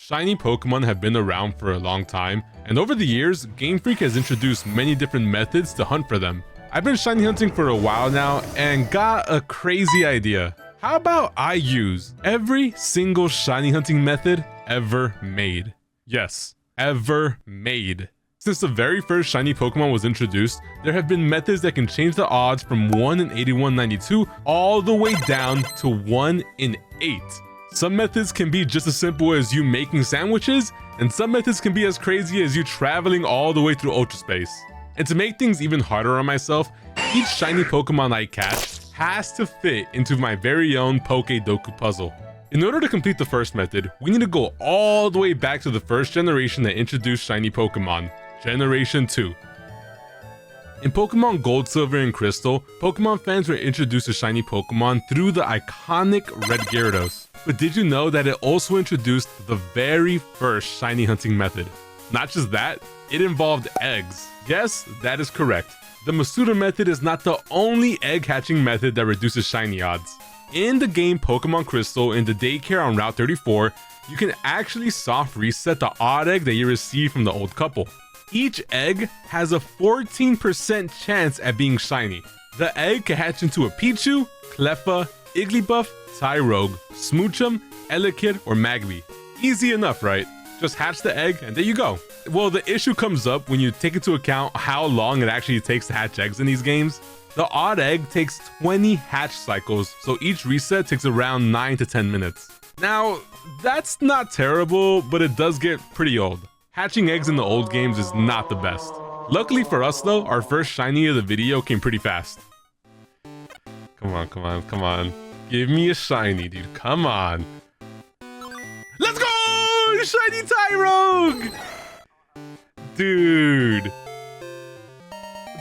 Shiny Pokemon have been around for a long time, and over the years, Game Freak has introduced many different methods to hunt for them. I've been shiny hunting for a while now and got a crazy idea. How about I use every single shiny hunting method ever made? Yes, ever made. Since the very first shiny Pokemon was introduced, there have been methods that can change the odds from 1 in 8192 all the way down to 1 in 8. Some methods can be just as simple as you making sandwiches, and some methods can be as crazy as you traveling all the way through Ultra Space. And to make things even harder on myself, each shiny Pokemon I catch has to fit into my very own Pokedoku puzzle. In order to complete the first method, we need to go all the way back to the first generation that introduced shiny Pokemon, Generation 2. In Pokemon Gold, Silver, and Crystal, Pokemon fans were introduced to shiny Pokemon through the iconic Red Gyarados. But did you know that it also introduced the very first shiny hunting method? Not just that, it involved eggs. Yes, that is correct. The Masuda method is not the only egg hatching method that reduces shiny odds. In the game Pokemon Crystal, in the daycare on Route 34, you can actually soft reset the odd egg that you received from the old couple. Each egg has a 14% chance at being shiny. The egg can hatch into a Pichu, Cleffa, Igglybuff, Tyrogue, Smoochum, Elekid, or Magby. Easy enough, right? Just hatch the egg and there you go. Well, the issue comes up when you take into account how long it actually takes to hatch eggs in these games. The odd egg takes 20 hatch cycles, so each reset takes around 9 to 10 minutes. Now, that's not terrible, but it does get pretty old. Hatching eggs in the old games is not the best. Luckily for us though, our first shiny of the video came pretty fast. Come on, come on, come on. Give me a shiny, dude. Come on. Let's go! Shiny Tyrogue! Dude.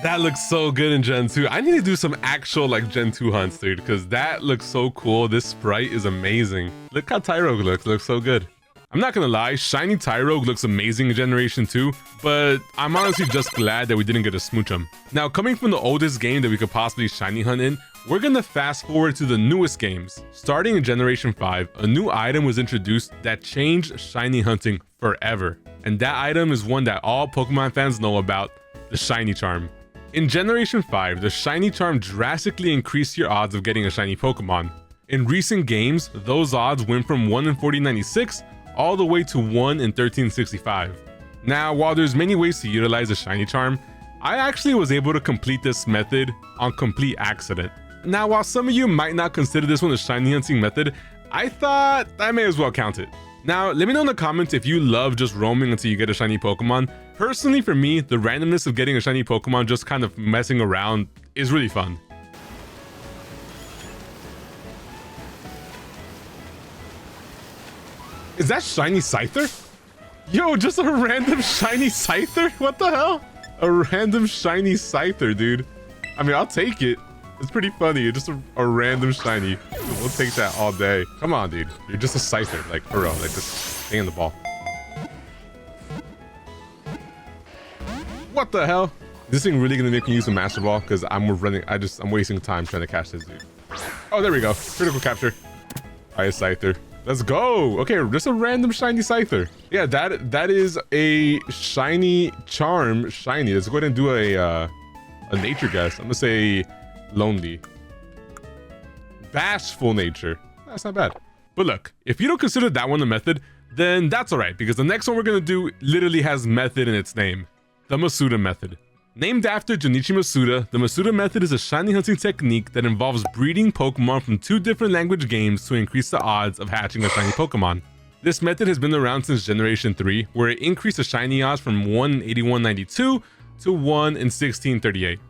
That looks so good in Gen 2. I need to do some actual like Gen 2 hunts, dude, because that looks so cool. This sprite is amazing. Look how Tyrogue looks. It looks so good. I'm not gonna lie, shiny Tyrogue looks amazing in Generation 2, but I'm honestly just glad that we didn't get a Smoochum. Now, coming from the oldest game that we could possibly shiny hunt in, we're gonna fast forward to the newest games. Starting in Generation 5, a new item was introduced that changed shiny hunting forever. And that item is one that all Pokemon fans know about, the Shiny Charm. In Generation 5, the Shiny Charm drastically increased your odds of getting a shiny Pokemon. In recent games, those odds went from 1 in 4096 all the way to 1 in 1365. Now, while there's many ways to utilize the Shiny Charm, I actually was able to complete this method on complete accident. Now, while some of you might not consider this one a shiny hunting method, I thought I may as well count it. Now, let me know in the comments if you love just roaming until you get a shiny Pokemon. Personally, for me, the randomness of getting a shiny Pokemon just kind of messing around is really fun. Is that shiny Scyther? Yo, just a random shiny Scyther? What the hell? A random shiny Scyther, dude. I mean, I'll take it. It's pretty funny. Just a random shiny. We'll take that all day. Come on, dude. You're just a Scyther, like for real. Like just hang in the ball. What the hell? Is this thing really gonna make me use a Master Ball? Because I'm wasting time trying to catch this dude. Oh, there we go. Critical capture. Alright, Scyther. Let's go. Okay, just a random shiny Scyther. Yeah, that is a shiny charm shiny. Let's go ahead and do a nature guess. I'm gonna say lonely. Bashful nature. That's not bad. But look, if you don't consider that one a method, then that's all right, because the next one we're gonna do literally has method in its name. The Masuda method. Named after Junichi Masuda, the Masuda method is a shiny hunting technique that involves breeding Pokemon from 2 different language games to increase the odds of hatching a shiny Pokemon. This method has been around since Generation 3, where it increased the shiny odds from 1 in 8192 to 1 in 1638.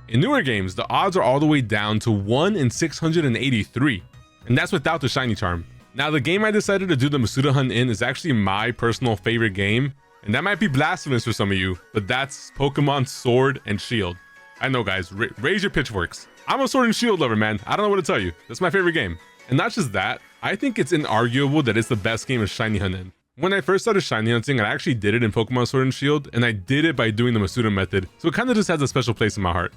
In newer games, the odds are all the way down to 1 in 683, and that's without the shiny charm. Now, the game I decided to do the Masuda hunt in is actually my personal favorite game, and that might be blasphemous for some of you, but that's Pokemon Sword and Shield. I know, guys, raise your pitchforks. I'm a Sword and Shield lover, man. I don't know what to tell you. That's my favorite game. And not just that, I think it's inarguable that it's the best game of shiny hunting. When I first started shiny hunting, I actually did it in Pokemon Sword and Shield, and I did it by doing the Masuda method, so it kind of just has a special place in my heart.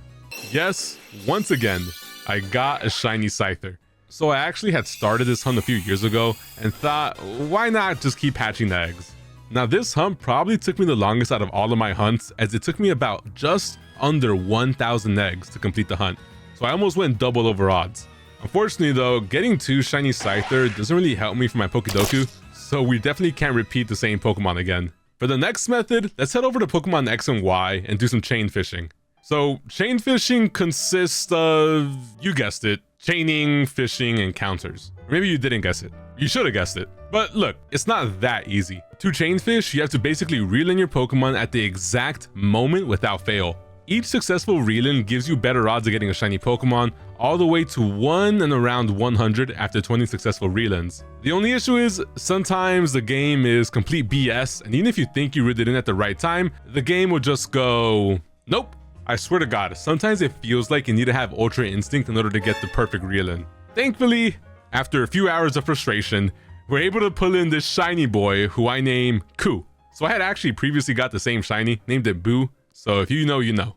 Yes, once again, I got a shiny Scyther. So I actually had started this hunt a few years ago and thought, why not just keep hatching the eggs? Now this hunt probably took me the longest out of all of my hunts, as it took me about just under 1,000 eggs to complete the hunt. So I almost went double over odds. Unfortunately though, getting 2 shiny Scyther doesn't really help me for my Pokedoku, so we definitely can't repeat the same Pokemon again. For the next method, let's head over to Pokemon X and Y and do some chain fishing. So chain fishing consists of, you guessed it, chaining, fishing, and counters. Or maybe you didn't guess it. You should have guessed it. But look, it's not that easy. To chain fish, you have to basically reel in your Pokemon at the exact moment without fail. Each successful reel-in gives you better odds of getting a shiny Pokemon, all the way to 1 and around 100 after 20 successful reel-ins. The only issue is, sometimes the game is complete BS, and even if you think you reeled it in at the right time, the game will just go, nope. I swear to God, sometimes it feels like you need to have Ultra Instinct in order to get the perfect reel-in. Thankfully, after a few hours of frustration, we're able to pull in this shiny boy who I name Ku. So I had actually previously got the same shiny, named it Boo. So if you know, you know.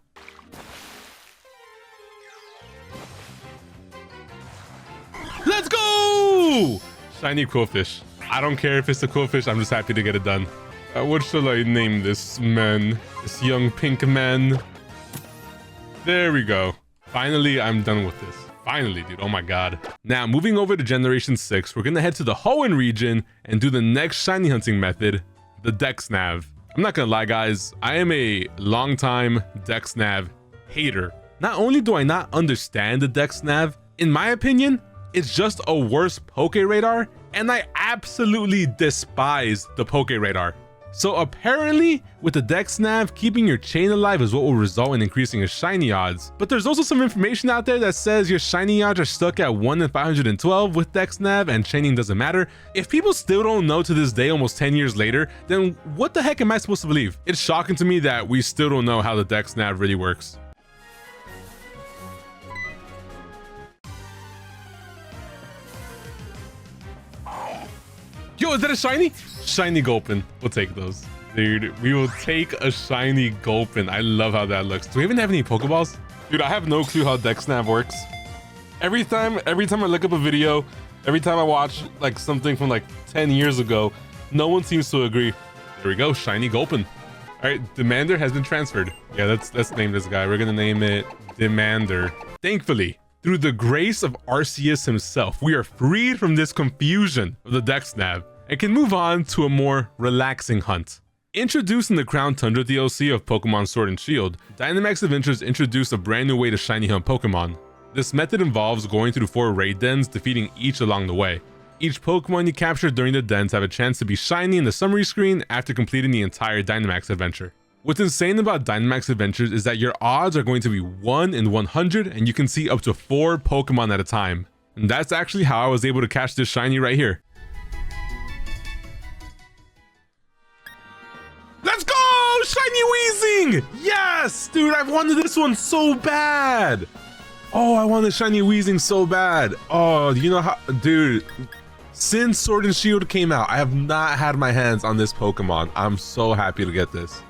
Let's go! Shiny Quillfish. I don't care if it's a Quillfish, I'm just happy to get it done. What shall I name this man? This young pink man? There we go. Finally, I'm done with this. Finally, dude. Oh my God. Now, moving over to Generation 6, we're gonna head to the Hoenn region and do the next shiny hunting method, the Dexnav. I'm not gonna lie, guys. I am a longtime Dexnav hater. Not only do I not understand the Dexnav, in my opinion, it's just a worse Poke Radar, and I absolutely despise the Poke Radar. So apparently, with the Dexnav, keeping your chain alive is what will result in increasing your shiny odds. But there's also some information out there that says your shiny odds are stuck at 1 in 512 with Dexnav and chaining doesn't matter. If people still don't know to this day, almost 10 years later, then what the heck am I supposed to believe? It's shocking to me that we still don't know how the Dexnav really works. Yo, is that a shiny? Shiny Gulpin. We'll take those. Dude, we will take a shiny Gulpin. I love how that looks. Do we even have any Pokeballs? Dude, I have no clue how Dexnav works. Every time I look up a video, every time I watch like something from like 10 years ago, no one seems to agree. There we go, shiny Gulpin. All right, Demander has been transferred. Yeah, let's name this guy. We're gonna name it Demander. Thankfully, through the grace of Arceus himself, we are freed from this confusion of the Dexnav and can move on to a more relaxing hunt. Introduced in the Crown Tundra DLC of Pokemon Sword and Shield, Dynamax Adventures introduced a brand new way to shiny hunt Pokemon. This method involves going through 4 raid dens, defeating each along the way. Each Pokemon you capture during the dens have a chance to be shiny in the summary screen after completing the entire Dynamax adventure. What's insane about Dynamax Adventures is that your odds are going to be 1 in 100 and you can see up to 4 Pokemon at a time. And that's actually how I was able to catch this shiny right here. Let's go! Shiny Weezing! Yes! Dude, I've wanted this one so bad! Oh, I wanted Shiny Weezing so bad. Oh, you know how... Dude, since Sword and Shield came out, I have not had my hands on this Pokemon. I'm so happy to get this.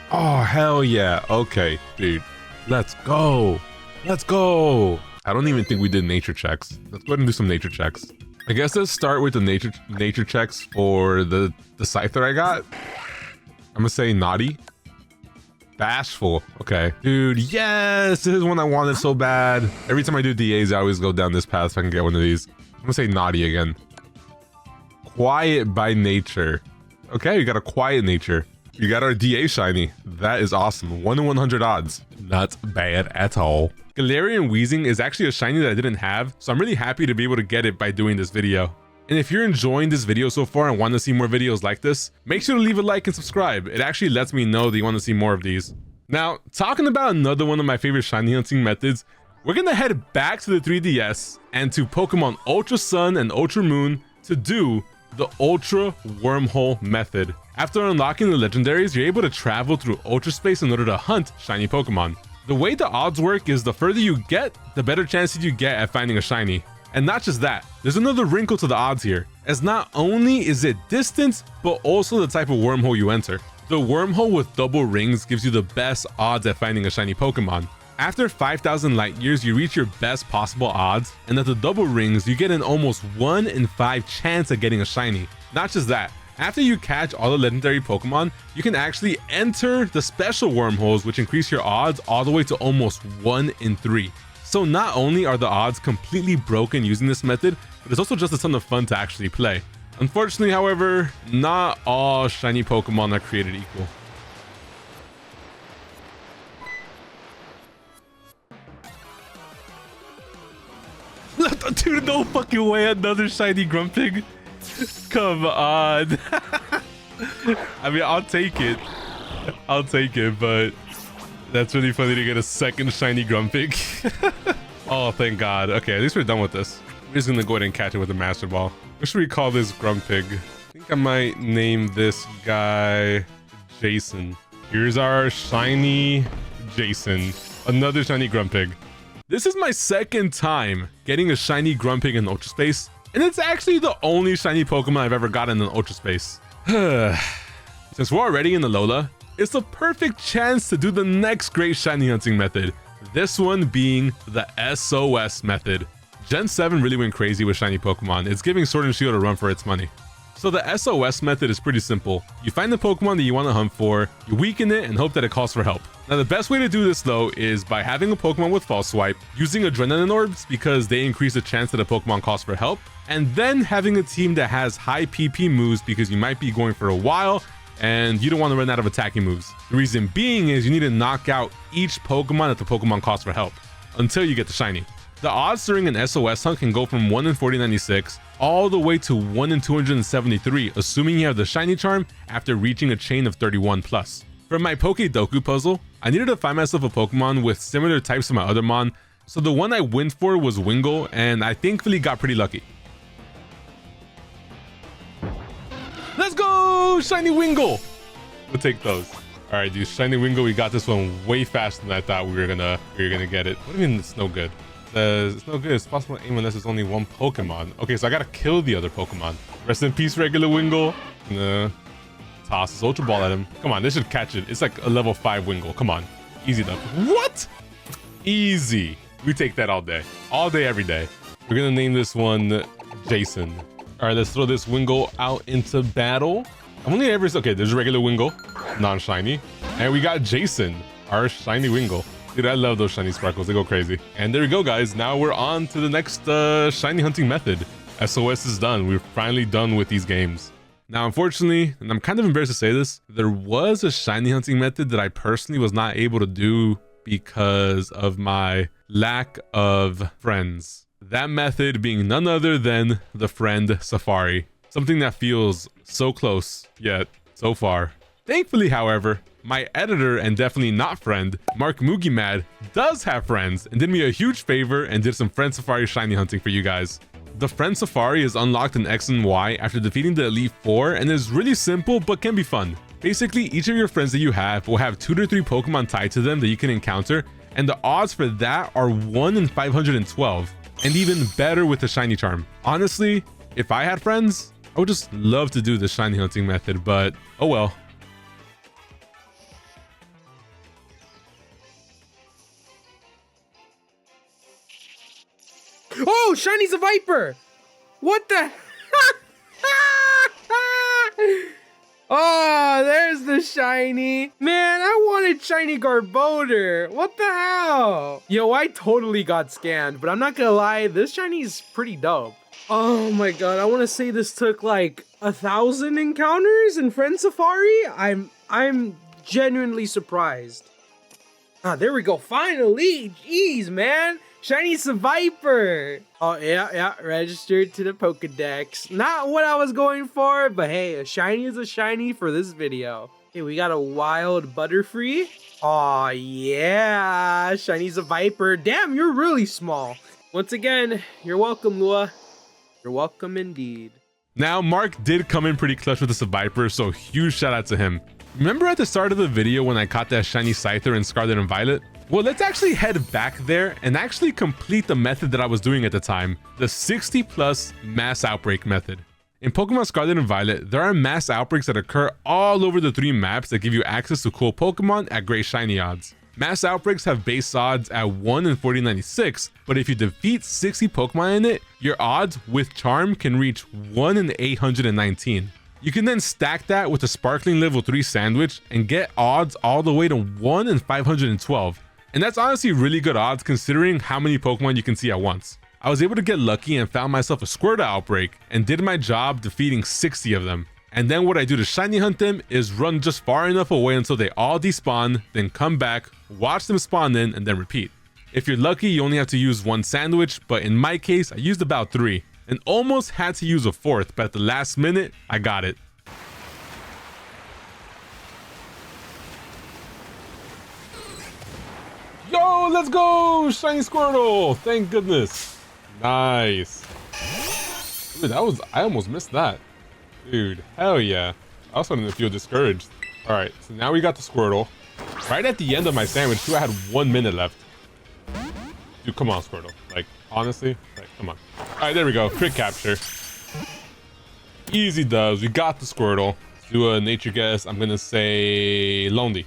Oh, hell yeah. Okay, dude. Let's go. Let's go. I don't even think we did nature checks. Let's go ahead and do some nature checks. I guess let's start with the nature checks for the Scyther I got. I'm gonna say naughty. Bashful. Okay. Dude, yes! This is one I wanted so bad. Every time I do DAs, I always go down this path so I can get one of these. I'm gonna say naughty again. Quiet by nature. Okay, we got a quiet nature. You got our DA shiny. That is awesome. 1 in 100 odds. Not bad at all. Galarian Weezing is actually a shiny that I didn't have, so I'm really happy to be able to get it by doing this video. And if you're enjoying this video so far and want to see more videos like this, make sure to leave a like and subscribe. It actually lets me know that you want to see more of these. Now, talking about another one of my favorite shiny hunting methods, we're gonna head back to the 3DS and to Pokemon Ultra Sun and Ultra Moon to do the Ultra Wormhole method. After unlocking the legendaries, you're able to travel through Ultra Space in order to hunt shiny Pokemon. The way the odds work is the further you get, the better chances you get at finding a shiny. And not just that, there's another wrinkle to the odds here, as not only is it distance, but also the type of wormhole you enter. The wormhole with double rings gives you the best odds at finding a shiny Pokemon. After 5,000 light years, you reach your best possible odds, and at the double rings, you get an almost 1 in 5 chance of getting a shiny. Not just that, after you catch all the legendary Pokemon, you can actually enter the special wormholes, which increase your odds all the way to almost 1 in 3. So not only are the odds completely broken using this method, but it's also just a ton of fun to actually play. Unfortunately, however, not all shiny Pokemon are created equal. Dude, no fucking way, another shiny Grumpig. Come on. I mean, I'll take it. But that's really funny to get a second shiny Grumpig. Oh, thank God. Okay, at least we're done with this. We're just gonna go ahead and catch it with a Master Ball. What should we call this Grumpig? I think I might name this guy Jason. Here's our shiny Jason. Another shiny Grumpig. This is my second time getting a shiny Grumpig in Ultra Space, and it's actually the only shiny Pokemon I've ever gotten in Ultra Space. Since we're already in the Alola, it's the perfect chance to do the next great shiny hunting method. This one being the SOS method. Gen 7 really went crazy with shiny Pokemon. It's giving Sword and Shield a run for its money. So the SOS method is pretty simple. You find the Pokemon that you want to hunt for, you weaken it, and hope that it calls for help. Now the best way to do this though is by having a Pokemon with False Swipe, using Adrenaline Orbs because they increase the chance that a Pokemon calls for help, and then having a team that has high PP moves because you might be going for a while and you don't want to run out of attacking moves. The reason being is you need to knock out each Pokemon that the Pokemon calls for help until you get the shiny. The odds during an SOS hunt can go from 1 in 4096 all the way to 1 in 273, assuming you have the shiny charm after reaching a chain of 31 plus. For my Pokedoku puzzle, I needed to find myself a Pokemon with similar types to my other Mon, so the one I went for was Wingull, and I thankfully got pretty lucky. Let's go! Shiny Wingull! We'll take those. All right, dude, shiny Wingull, we got this one way faster than I thought we were gonna get it. What do you mean it's no good? It's no good. It's possible to aim unless there's only one Pokemon. Okay, so I gotta kill the other Pokemon. Rest in peace, regular Wingull. Toss this Ultra Ball at him. Come on, this should catch it. It's like a level 5 Wingull. Come on. Easy enough. What? Easy. We take that all day. All day, every day. We're gonna name this one Jason. All right, let's throw this Wingull out into battle. I've only ever... Okay, there's a regular Wingull. Non-shiny. And we got Jason, our shiny Wingull. Dude, I love those shiny sparkles. They go crazy. And there we go, guys. Now we're on to the next shiny hunting method. SOS is done. We're finally done with these games. Now, unfortunately, and I'm kind of embarrassed to say this, there was a shiny hunting method that I personally was not able to do because of my lack of friends. That method being none other than the friend Safari. Something that feels so close, yet so far. Thankfully, however, my editor and definitely not friend, Mark Mugimad, does have friends and did me a huge favor and did some Friend Safari shiny hunting for you guys. The Friend Safari is unlocked in X and Y after defeating the Elite Four and is really simple but can be fun. Basically, each of your friends that you have will have 2 to 3 Pokemon tied to them that you can encounter, and the odds for that are 1 in 512, and even better with the shiny charm. Honestly, if I had friends, I would just love to do the shiny hunting method, but oh well. Oh, shiny's a Viper! What the? Oh, there's the shiny. Man, I wanted shiny Garbodor. What the hell? Yo, I totally got scammed, but I'm not gonna lie, this shiny's pretty dope. Oh my god, I want to say this took like 1,000 encounters in Friend Safari. I'm genuinely surprised. Ah, there we go. Finally, jeez, man. Shiny's a Viper. Oh, yeah, registered to the Pokedex. Not what I was going for, but hey, a shiny is a shiny for this video. Okay, we got a wild Butterfree. Oh, yeah, shiny's a Viper. Damn, you're really small. Once again, you're welcome, Lua. You're welcome indeed. Now, Mark did come in pretty clutch with this Viper, so huge shout out to him. Remember at the start of the video when I caught that shiny Scyther in Scarlet and Violet? Well, let's actually head back there and actually complete the method that I was doing at the time, the 60 plus mass outbreak method. In Pokemon Scarlet and Violet, there are mass outbreaks that occur all over the 3 maps that give you access to cool Pokemon at great shiny odds. Mass outbreaks have base odds at 1 in 4096, but if you defeat 60 Pokemon in it, your odds with Charm can reach 1 in 819. You can then stack that with a Sparkling level 3 sandwich and get odds all the way to 1 in 512. And that's honestly really good odds considering how many Pokemon you can see at once. I was able to get lucky and found myself a Squirtle outbreak and did my job defeating 60 of them. And then what I do to shiny hunt them is run just far enough away until they all despawn, then come back, watch them spawn in, and then repeat. If you're lucky, you only have to use 1 sandwich, but in my case, I used about 3. And almost had to use a 4th, but at the last minute, I got it. Yo, let's go! Shiny Squirtle! Thank goodness. Nice. Dude, I almost missed that. Dude, hell yeah. I was starting to feel discouraged. Alright, so now we got the Squirtle. Right at the end of my sandwich, too, I had 1 minute left. Dude, come on, Squirtle. Like, honestly, like, come on. Alright, there we go. Crit capture. Easy dubs. We got the Squirtle. Let's do a nature guess. I'm gonna say lonely.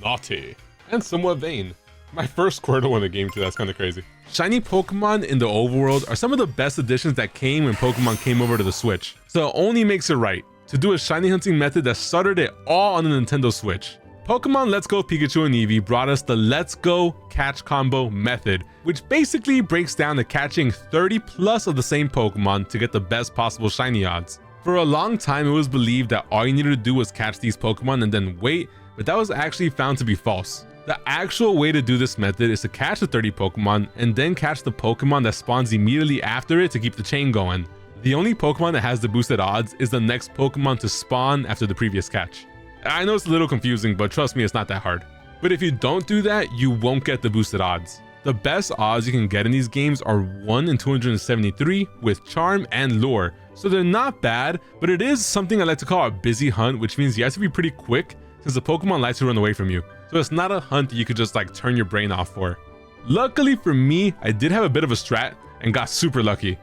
Naughty. And somewhat vain. My first Squirtle in the game too, that's kind of crazy. Shiny Pokemon in the overworld are some of the best additions that came when Pokemon came over to the Switch. So it only makes it right to do a shiny hunting method that started it all on the Nintendo Switch. Pokemon Let's Go Pikachu and Eevee brought us the Let's Go Catch Combo method, which basically breaks down to catching 30 plus of the same Pokemon to get the best possible shiny odds. For a long time, it was believed that all you needed to do was catch these Pokemon and then wait, but that was actually found to be false. The actual way to do this method is to catch the 30 Pokemon and then catch the Pokemon that spawns immediately after it to keep the chain going. The only Pokemon that has the boosted odds is the next Pokemon to spawn after the previous catch. I know it's a little confusing, but trust me, it's not that hard. But if you don't do that, you won't get the boosted odds. The best odds you can get in these games are 1 in 273 with Charm and Lure, so they're not bad, but it is something I like to call a busy hunt, which means you have to be pretty quick since the Pokemon likes to run away from you. So it's not a hunt that you could just like turn your brain off for. Luckily for me, I did have a bit of a strat and got super lucky.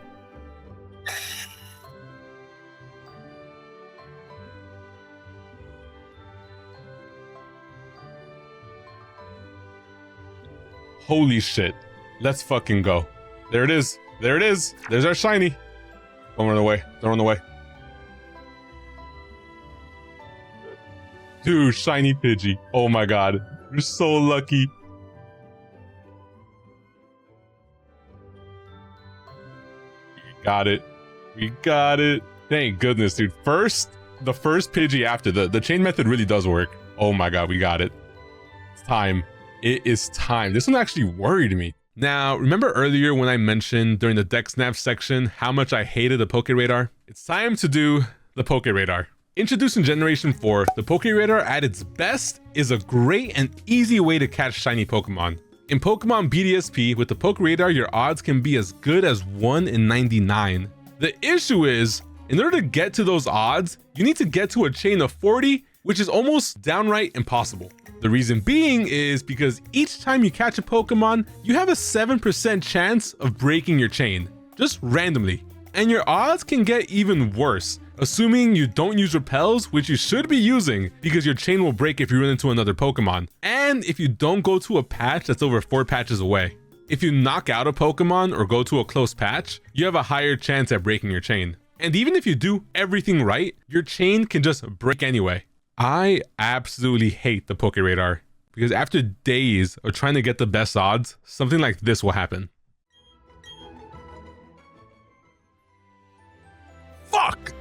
Holy shit. Let's fucking go. There it is. There it is. There's our shiny. Don't run away. Don't run away. Dude, shiny Pidgey. Oh my god. You're so lucky. We got it. We got it. Thank goodness, dude. The first Pidgey after the chain method really does work. Oh my god, we got it. It's time. It is time. This one actually worried me. Now, remember earlier when I mentioned during the Dexnav section how much I hated the Pokeradar? It's time to do the Pokeradar. Introduced in Generation 4, the Pokeradar at its best is a great and easy way to catch shiny Pokemon. In Pokemon BDSP, with the Pokeradar, your odds can be as good as 1 in 99. The issue is, in order to get to those odds, you need to get to a chain of 40, which is almost downright impossible. The reason being is because each time you catch a Pokemon, you have a 7% chance of breaking your chain, just randomly. And your odds can get even worse, assuming you don't use repels, which you should be using because your chain will break if you run into another Pokemon, and if you don't go to a patch that's over 4 patches away. If you knock out a Pokemon or go to a close patch, you have a higher chance at breaking your chain. And even if you do everything right, your chain can just break anyway. I absolutely hate the Pokeradar because after days of trying to get the best odds, something like this will happen. Fuck!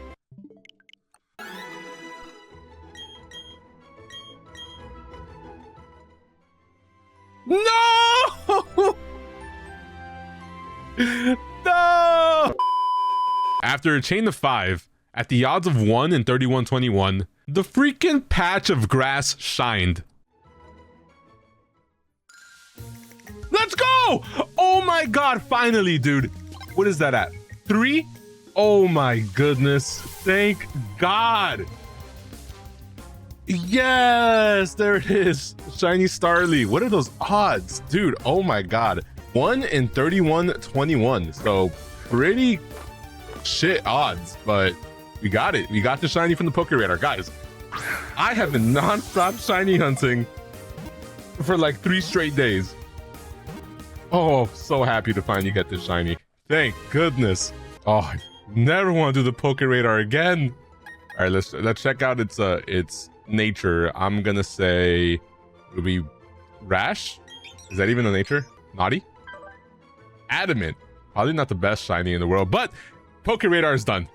No! No! After a chain of 5, at the odds of 1 in 3121, the freaking patch of grass shined. Let's go! Oh my god, finally, dude. What is that at? 3? Oh my goodness. Thank God. Yes, there it is. Shiny Starly. What are those odds? Dude, oh my god. 1 in 3121. So pretty shit odds, but we got it. We got the shiny from the Pokeradar. Guys, I have been non-stop shiny hunting for like 3 straight days. Oh, so happy to finally get this shiny. Thank goodness. Oh, I never want to do the Poke Radar again. All right, let's check out its nature. I'm gonna say it'll be Rash. Is that even a nature? Naughty? Adamant. Probably not the best shiny in the world, but Poke Radar is done.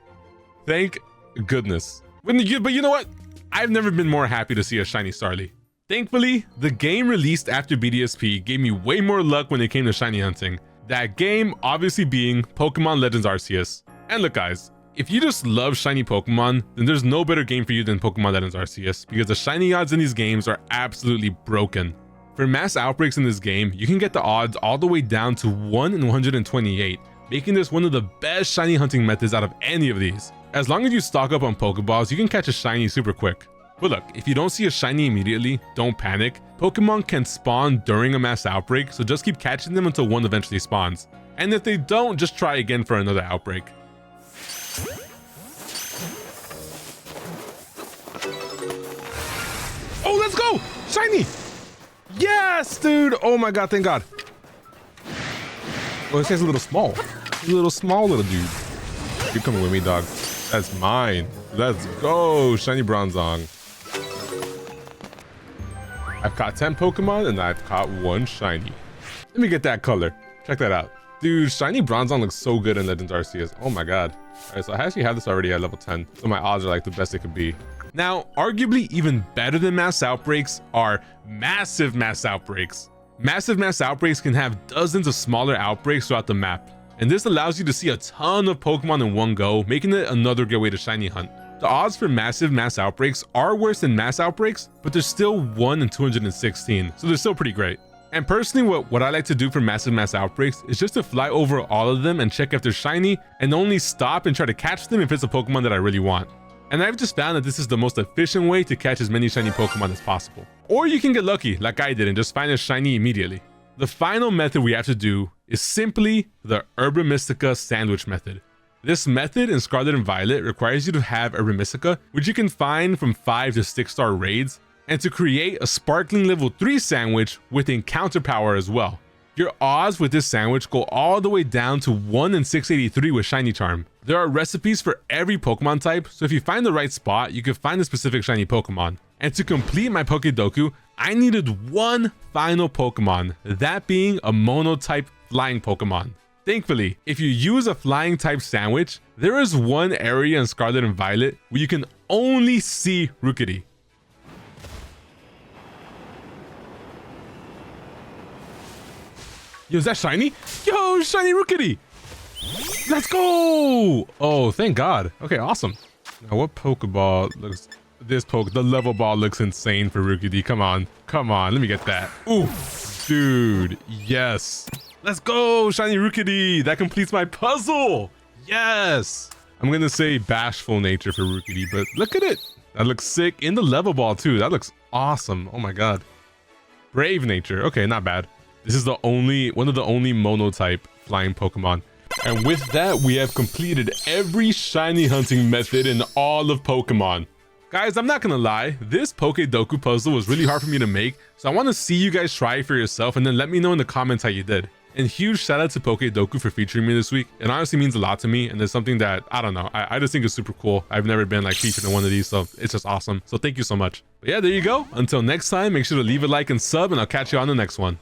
Thank goodness. But you know what? I've never been more happy to see a shiny Starly. Thankfully, the game released after BDSP gave me way more luck when it came to shiny hunting. That game obviously being Pokemon Legends Arceus. And look guys, if you just love shiny Pokemon, then there's no better game for you than Pokemon Legends Arceus because the shiny odds in these games are absolutely broken. For mass outbreaks in this game, you can get the odds all the way down to 1 in 128, making this one of the best shiny hunting methods out of any of these. As long as you stock up on Pokeballs, you can catch a shiny super quick. But look, if you don't see a shiny immediately, don't panic. Pokemon can spawn during a mass outbreak, so just keep catching them until one eventually spawns. And if they don't, just try again for another outbreak. Oh, let's go! Shiny! Yes, dude! Oh my god, thank god. Oh, this guy's a little small. He's a little small little dude. You're coming with me, dog. That's mine. Let's go, shiny Bronzong. I've caught 10 Pokemon and I've caught 1 shiny. Let me get that color. Check that out. Dude, shiny Bronzong looks so good in Legends Arceus. Oh my god. Alright, so I actually have this already at level 10. So my odds are like the best they could be. Now, arguably even better than mass outbreaks are massive mass outbreaks. Massive mass outbreaks can have dozens of smaller outbreaks throughout the map. And this allows you to see a ton of Pokemon in one go, making it another good way to shiny hunt. The odds for massive mass outbreaks are worse than mass outbreaks, but they're still 1 in 216, so they're still pretty great. And personally, what I like to do for massive mass outbreaks is just to fly over all of them and check if they're shiny, and only stop and try to catch them if it's a Pokemon that I really want. And I've just found that this is the most efficient way to catch as many shiny Pokemon as possible. Or you can get lucky, like I did, and just find a shiny immediately. The final method we have to do is simply the Herba Mystica sandwich method. This method in Scarlet and Violet requires you to have Herba Mystica, which you can find from 5 to 6 star raids, and to create a sparkling level 3 sandwich with encounter power as well. Your odds with this sandwich go all the way down to 1 in 683 with Shiny Charm. There are recipes for every Pokemon type, so if you find the right spot, you can find a specific shiny Pokemon. And to complete my Pokedoku, I needed 1 final Pokemon, that being a mono-type flying Pokemon. Thankfully, if you use a flying type sandwich, there is one area in Scarlet and Violet where you can only see Rookidee. Yo, is that shiny? Yo, shiny Rookidee! Let's go! Oh, thank God. Okay, awesome. Now, what Pokeball looks... the level ball looks insane for Rookidee. Come on. Come on, let me get that. Ooh, dude, yes. Let's go, shiny Rookidee. That completes my puzzle. Yes. I'm gonna say bashful nature for Rookidee, but look at it. That looks sick. In the level ball too. That looks awesome. Oh my God. Brave nature. Okay, not bad. This is one of the only mono type flying Pokemon. And with that, we have completed every shiny hunting method in all of Pokemon. Guys, I'm not gonna lie, this Pokedoku puzzle was really hard for me to make, so I want to see you guys try it for yourself and then let me know in the comments how you did. And huge shout out to Pokedoku for featuring me this week. It honestly means a lot to me, and it's something that, I don't know, I just think is super cool. I've never been like featured in one of these, so it's just awesome. So thank you so much. But yeah, there you go. Until next time, make sure to leave a like and sub, and I'll catch you on the next one.